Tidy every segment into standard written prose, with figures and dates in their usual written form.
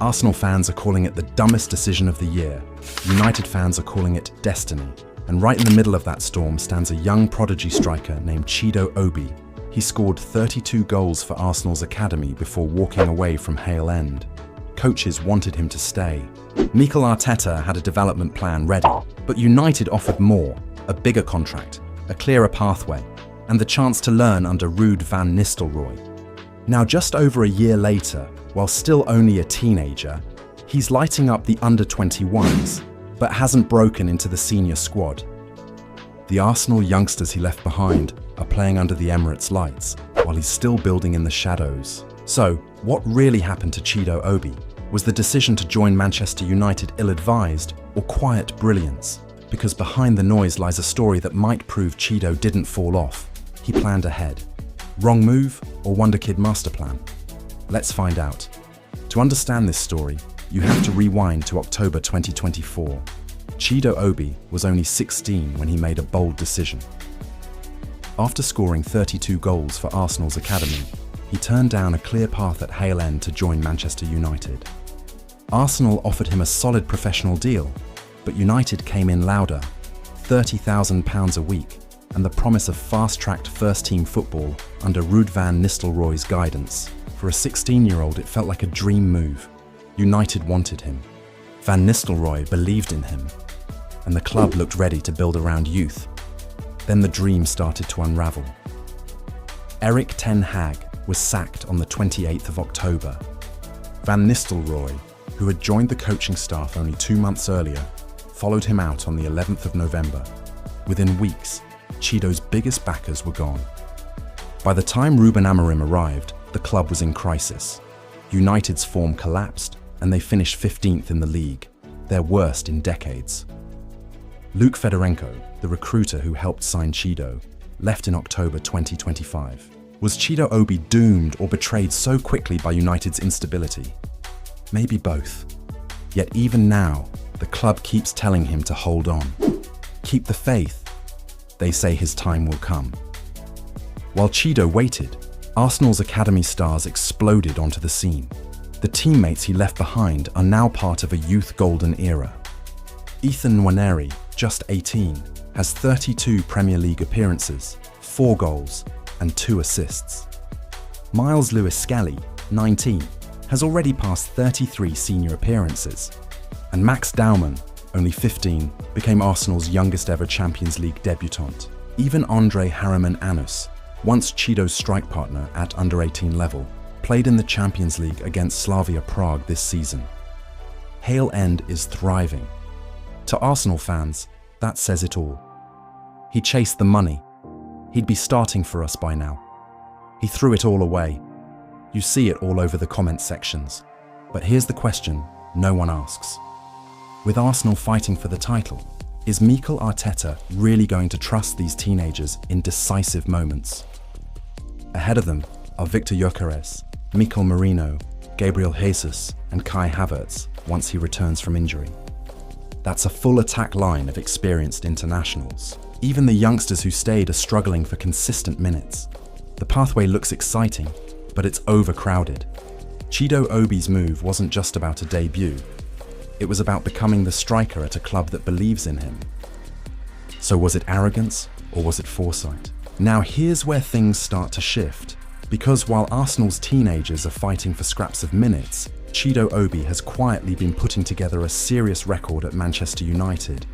Arsenal fans are calling it the dumbest decision of the year. United fans are calling it destiny. And right in the middle of that storm stands a young prodigy striker named Chido Obi. He scored 32 goals for Arsenal's academy before walking away from Hale End. Coaches wanted him to stay. Mikel Arteta had a development plan ready, but United offered more, a bigger contract, a clearer pathway, and the chance to learn under Ruben van Nistelrooy. Now, just over a year later, while still only a teenager, he's lighting up the under-21s, but hasn't broken into the senior squad. The Arsenal youngsters he left behind are playing under the Emirates lights, while he's still building in the shadows. So, what really happened to Chido Obi? Was the decision to join Manchester United ill-advised or quiet brilliance? Because behind the noise lies a story that might prove Chido didn't fall off. He planned ahead. Wrong move or Wonderkid Masterplan? Let's find out. To understand this story, you have to rewind to October 2024. Chido Obi was only 16 when he made a bold decision. After scoring 32 goals for Arsenal's academy, he turned down a clear path at Hale End to join Manchester United. Arsenal offered him a solid professional deal, but United came in louder, £30,000 a week, and the promise of fast-tracked first-team football under Ruben van Nistelrooy's guidance. For a 16-year-old, it felt like a dream move. United wanted him. Van Nistelrooy believed in him, and the club looked ready to build around youth. Then the dream started to unravel. Erik ten Hag was sacked on the 28th of October. Van Nistelrooy, who had joined the coaching staff only 2 months earlier, followed him out on the 11th of November. Within weeks, Chido's biggest backers were gone. By the time Ruben Amorim arrived, the club was in crisis. United's form collapsed, and they finished 15th in the league, their worst in decades. Luke Fedorenko, the recruiter who helped sign Chido, left in October 2025. Was Chido Obi doomed or betrayed so quickly by United's instability? Maybe both. Yet even now, the club keeps telling him to hold on. Keep the faith. They say his time will come. While Chido waited, Arsenal's academy stars exploded onto the scene. The teammates he left behind are now part of a youth golden era. Ethan Nwaneri, just 18, has 32 Premier League appearances, 4 goals, and 2 assists. Miles Lewis-Skelly, 19, has already passed 33 senior appearances. And Max Daumann, only 15, became Arsenal's youngest ever Champions League debutant. Even Andre Harriman-Anus, once Chido's strike partner at under-18 level, played in the Champions League against Slavia Prague this season. Hale End is thriving. To Arsenal fans, that says it all. He chased the money. He'd be starting for us by now. He threw it all away. You see it all over the comment sections. But here's the question no one asks. With Arsenal fighting for the title, is Mikel Arteta really going to trust these teenagers in decisive moments? Ahead of them are Victor Gyökeres, Mikel Merino, Gabriel Jesus, and Kai Havertz once he returns from injury. That's a full attack line of experienced internationals. Even the youngsters who stayed are struggling for consistent minutes. The pathway looks exciting, but it's overcrowded. Chido Obi's move wasn't just about a debut. It was about becoming the striker at a club that believes in him. So was it arrogance or was it foresight? Now here's where things start to shift. Because while Arsenal's teenagers are fighting for scraps of minutes, Chido Obi has quietly been putting together a serious record at Manchester United.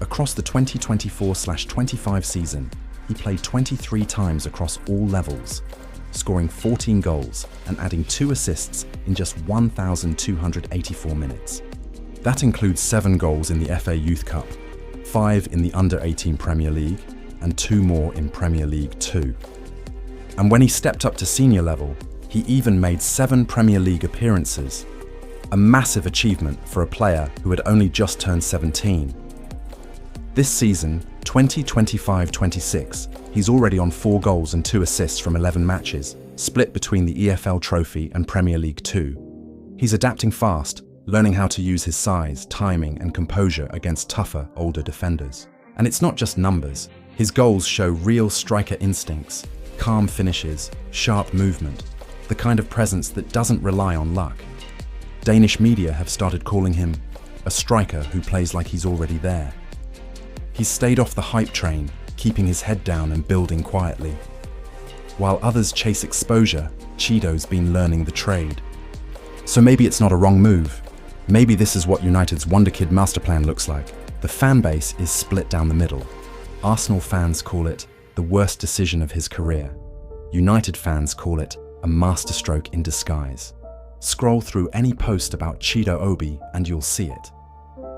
Across the 2024/25 season, he played 23 times across all levels, scoring 14 goals and adding 2 assists in just 1,284 minutes. That includes 7 goals in the FA Youth Cup, 5 in the Under-18 Premier League, and 2 more in Premier League 2. And when he stepped up to senior level, he even made 7 Premier League appearances, a massive achievement for a player who had only just turned 17. This season, 2025-26, he's already on 4 goals and 2 assists from 11 matches, split between the EFL Trophy and Premier League 2. He's adapting fast, learning how to use his size, timing, and composure against tougher, older defenders. And it's not just numbers. His goals show real striker instincts, calm finishes, sharp movement, the kind of presence that doesn't rely on luck. Danish media have started calling him a striker who plays like he's already there. He's stayed off the hype train, keeping his head down and building quietly. While others chase exposure, Chido's been learning the trade. So maybe it's not a wrong move. Maybe this is what United's Wonderkid Masterplan looks like. The fan base is split down the middle. Arsenal fans call it the worst decision of his career. United fans call it a masterstroke in disguise. Scroll through any post about Chido Obi and you'll see it.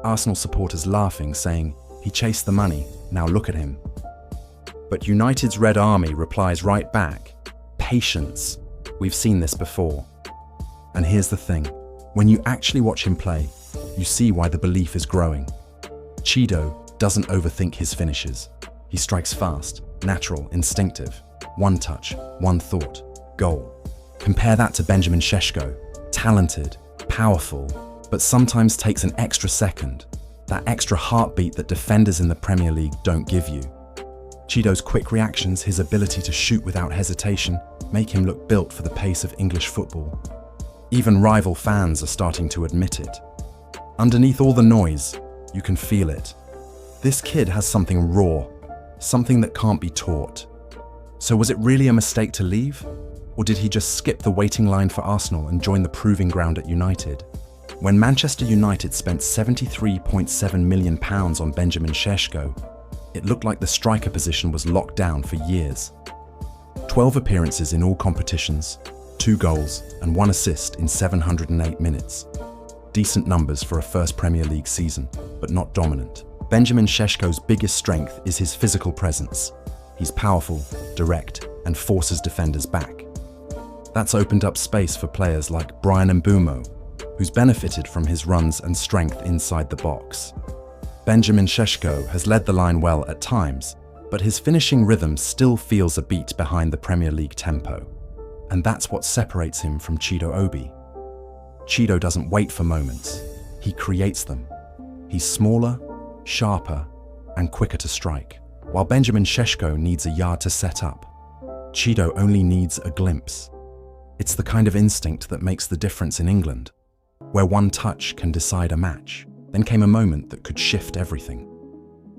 Arsenal supporters laughing, saying, "He chased the money, now look at him." But United's Red Army replies right back, "Patience. We've seen this before." And here's the thing, when you actually watch him play, you see why the belief is growing. Chido doesn't overthink his finishes. He strikes fast, natural, instinctive. One touch, one thought, goal. Compare that to Benjamin Šeško, talented, powerful, but sometimes takes an extra second, that extra heartbeat that defenders in the Premier League don't give you. Chido's quick reactions, his ability to shoot without hesitation, make him look built for the pace of English football. Even rival fans are starting to admit it. Underneath all the noise, you can feel it. This kid has something raw, something that can't be taught. So was it really a mistake to leave? Or did he just skip the waiting line for Arsenal and join the proving ground at United? When Manchester United spent £73.7 million on Benjamin Šeško, it looked like the striker position was locked down for years. 12 appearances in all competitions, 2 goals and 1 assist in 708 minutes. Decent numbers for a first Premier League season, but not dominant. Benjamin Šeško's biggest strength is his physical presence. He's powerful, direct, and forces defenders back. That's opened up space for players like Brian Mbeumo, who's benefited from his runs and strength inside the box. Benjamin Šeško has led the line well at times, but his finishing rhythm still feels a beat behind the Premier League tempo. And that's what separates him from Chido Obi. Chido doesn't wait for moments, he creates them. He's smaller, sharper, and quicker to strike. While Benjamin Šeško needs a yard to set up, Chido only needs a glimpse. It's the kind of instinct that makes the difference in England, where one touch can decide a match. Then came a moment that could shift everything.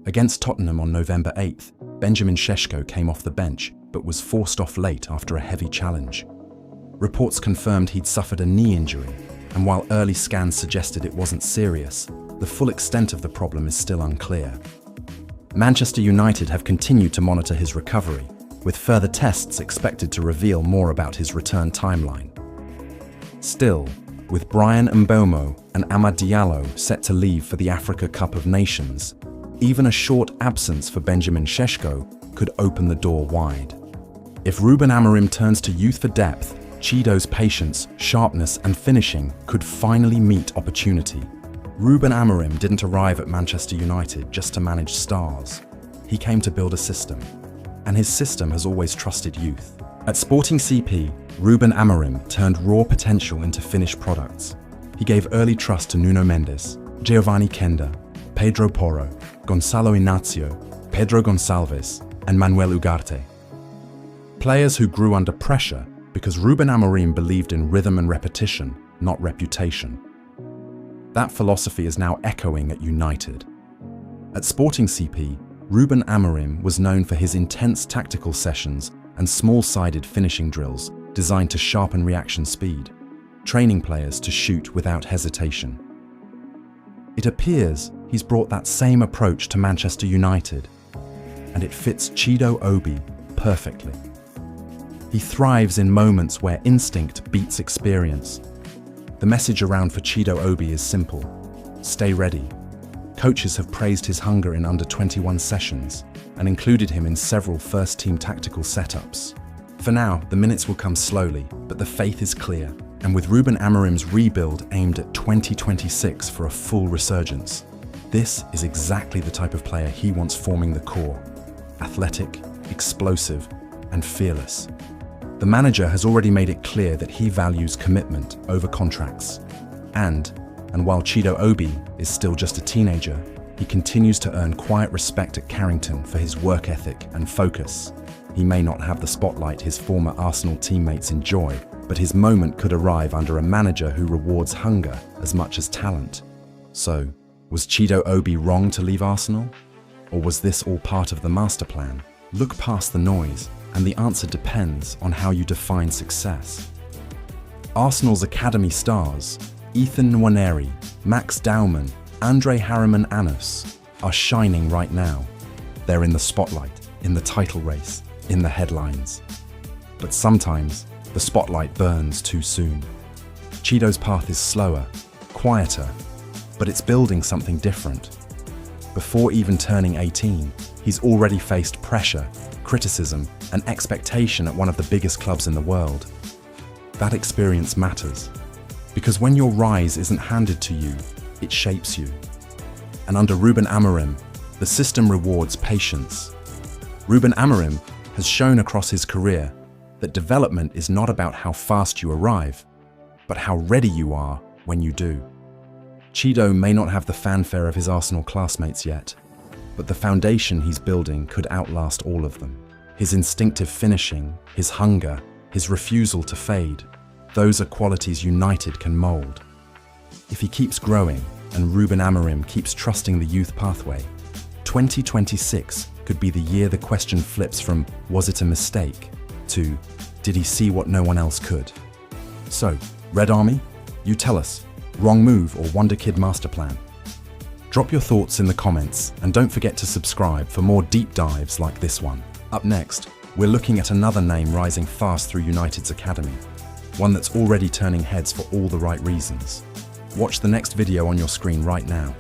Against Tottenham on November 8th, Benjamin Šeško came off the bench but was forced off late after a heavy challenge. Reports confirmed he'd suffered a knee injury, and while early scans suggested it wasn't serious, the full extent of the problem is still unclear. Manchester United have continued to monitor his recovery, with further tests expected to reveal more about his return timeline. Still, with Brian Mbeumo and Amad Diallo set to leave for the Africa Cup of Nations, even a short absence for Benjamin Šeško could open the door wide. If Ruben Amorim turns to youth for depth, Chido's patience, sharpness and finishing could finally meet opportunity. Ruben Amorim didn't arrive at Manchester United just to manage stars. He came to build a system, and his system has always trusted youth. At Sporting CP, Ruben Amorim turned raw potential into finished products. He gave early trust to Nuno Mendes, Giovanni Kenda, Pedro Porro, Gonçalo Inácio, Pedro Gonçalves, and Manuel Ugarte. Players who grew under pressure because Ruben Amorim believed in rhythm and repetition, not reputation. That philosophy is now echoing at United. At Sporting CP, Ruben Amorim was known for his intense tactical sessions and small-sided finishing drills designed to sharpen reaction speed, training players to shoot without hesitation. It appears he's brought that same approach to Manchester United, and it fits Chido Obi perfectly. He thrives in moments where instinct beats experience. The message around for Chido Obi is simple: stay ready. Coaches have praised his hunger in under-21 sessions and included him in several first-team tactical setups. For now, the minutes will come slowly, but the faith is clear. And with Ruben Amorim's rebuild aimed at 2026 for a full resurgence, this is exactly the type of player he wants forming the core: athletic, explosive, and fearless. The manager has already made it clear that he values commitment over contracts. And while Chido Obi is still just a teenager, he continues to earn quiet respect at Carrington for his work ethic and focus. He may not have the spotlight his former Arsenal teammates enjoy, but his moment could arrive under a manager who rewards hunger as much as talent. So, was Chido Obi wrong to leave Arsenal? Or was this all part of the master plan? Look past the noise, and the answer depends on how you define success. Arsenal's academy stars, Ethan Nwaneri, Max Dowman, Andre Harriman-Anus, are shining right now. They're in the spotlight, in the title race, in the headlines. But sometimes, the spotlight burns too soon. Chido's path is slower, quieter, but it's building something different. Before even turning 18, he's already faced pressure, criticism, and expectation at one of the biggest clubs in the world. That experience matters, because when your rise isn't handed to you, it shapes you. And under Ruben Amorim, the system rewards patience. Ruben Amorim has shown across his career that development is not about how fast you arrive, but how ready you are when you do. Chido may not have the fanfare of his Arsenal classmates yet, but the foundation he's building could outlast all of them. His instinctive finishing, his hunger, his refusal to fade, those are qualities United can mould. If he keeps growing and Ruben Amorim keeps trusting the youth pathway, 2026 could be the year the question flips from "was it a mistake?" to "did he see what no one else could?" So, Red Army, you tell us, wrong move or Wonderkid Masterplan? Drop your thoughts in the comments and don't forget to subscribe for more deep dives like this one. Up next, we're looking at another name rising fast through United's academy, one that's already turning heads for all the right reasons. Watch the next video on your screen right now.